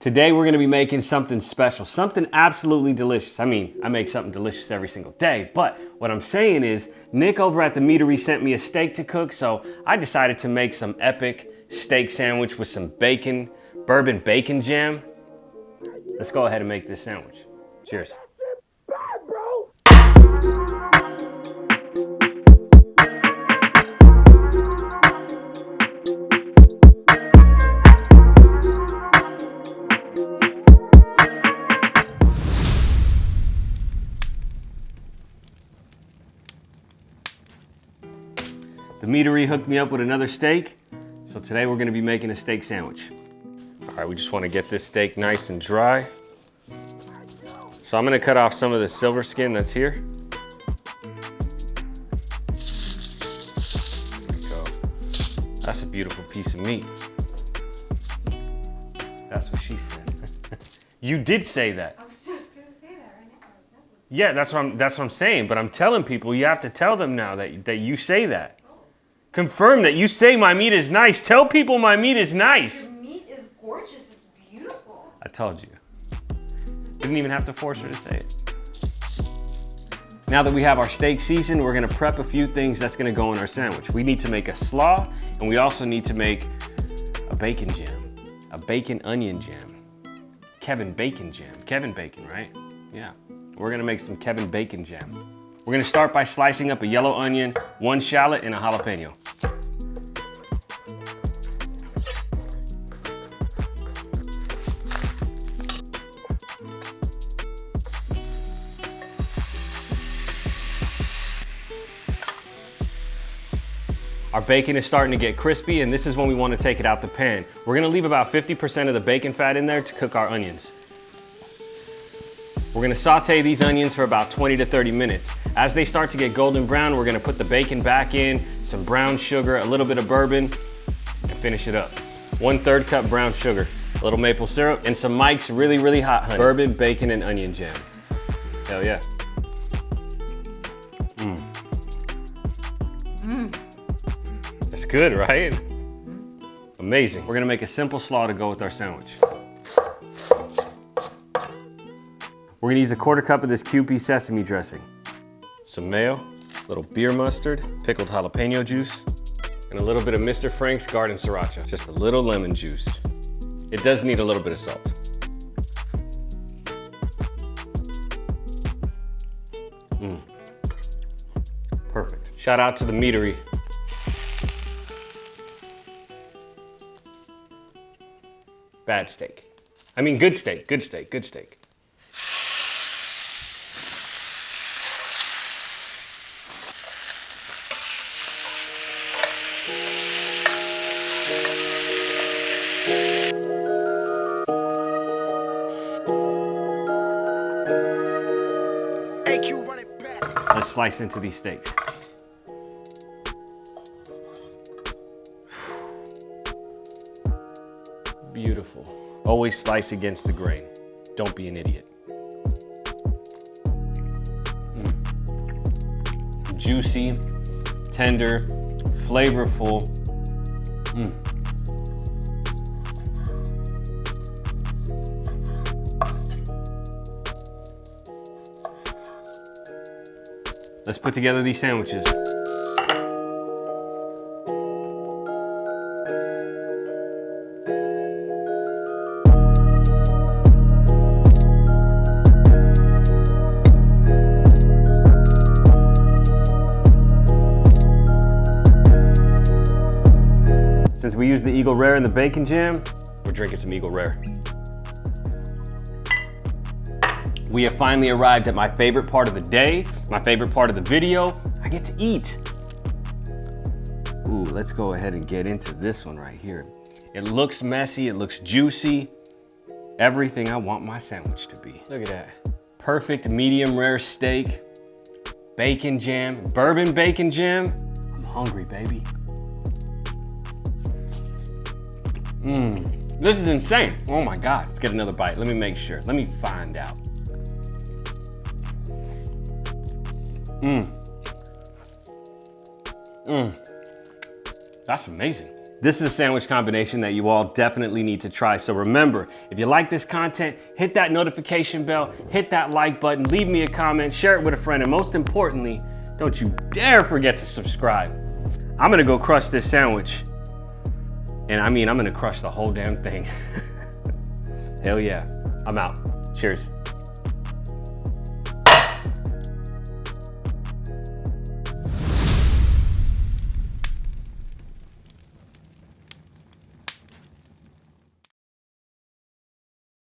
Today we're gonna be making something special, something absolutely delicious. I mean, I make something delicious every single day, but what I'm saying is Nick over at the meadery sent me a steak to cook, so I decided to make some epic steak sandwich with some bacon, bourbon bacon jam. Let's go ahead and make this sandwich. Cheers. The meadery hooked me up with another steak, so today we're gonna be making a steak sandwich. All right, we just wanna get this steak nice and dry. So I'm gonna cut off some of the silver skin that's here. There we go. That's a beautiful piece of meat. That's what she said. You did say that. I was just gonna say that right now. Yeah, that's what I'm saying, but I'm telling people, you have to tell them now that you say that. Confirm that you say my meat is nice. Tell people my meat is nice. Your meat is gorgeous. It's beautiful. I told you. Didn't even have to force her to say it. Now that we have our steak seasoned, we're gonna prep a few things that's gonna go in our sandwich. We need to make a slaw, and we also need to make a bacon jam, a bacon onion jam. Kevin Bacon jam. Kevin Bacon, right? Yeah. We're gonna make some Kevin Bacon jam. We're gonna start by slicing up a yellow onion, 1 shallot, and a jalapeno. Our bacon is starting to get crispy, and this is when we want to take it out the pan. We're gonna leave about 50% of the bacon fat in there to cook our onions. We're gonna saute these onions for about 20 to 30 minutes. As they start to get golden brown, we're gonna put the bacon back in, some brown sugar, a little bit of bourbon, and finish it up. 1/3 cup brown sugar, a little maple syrup, and some Mike's really, really hot honey. Bourbon, bacon, and onion jam. Hell yeah. That's good, right? Amazing. We're gonna make a simple slaw to go with our sandwich. We're gonna use a 1/4 cup of this QP sesame dressing, some mayo, a little beer mustard, pickled jalapeno juice, and a little bit of Mr. Frank's garden sriracha, just a little lemon juice. It does need a little bit of salt. Perfect. Shout out to the meadery. Bad steak. I mean, good steak, good steak, good steak. Let's slice into these steaks. Beautiful. Always slice against the grain. Don't be an idiot. Juicy, tender, flavorful. Let's put together these sandwiches. Since we used the Eagle Rare in the bacon jam, we're drinking some Eagle Rare. We have finally arrived at my favorite part of the day, my favorite part of the video. I get to eat. Ooh, let's go ahead and get into this one right here. It looks messy, it looks juicy. Everything I want my sandwich to be. Look at that. Perfect medium rare steak, bacon jam, bourbon bacon jam. I'm hungry, baby. This is insane. Oh my God, let's get another bite. Let me make sure, let me find out. That's amazing. This is a sandwich combination that you all definitely need to try. So remember, if you like this content, hit that notification bell, hit that like button, leave me a comment, share it with a friend, and most importantly, don't you dare forget to subscribe. I'm gonna go crush this sandwich. And I mean, I'm gonna crush the whole damn thing. Hell yeah, I'm out. Cheers.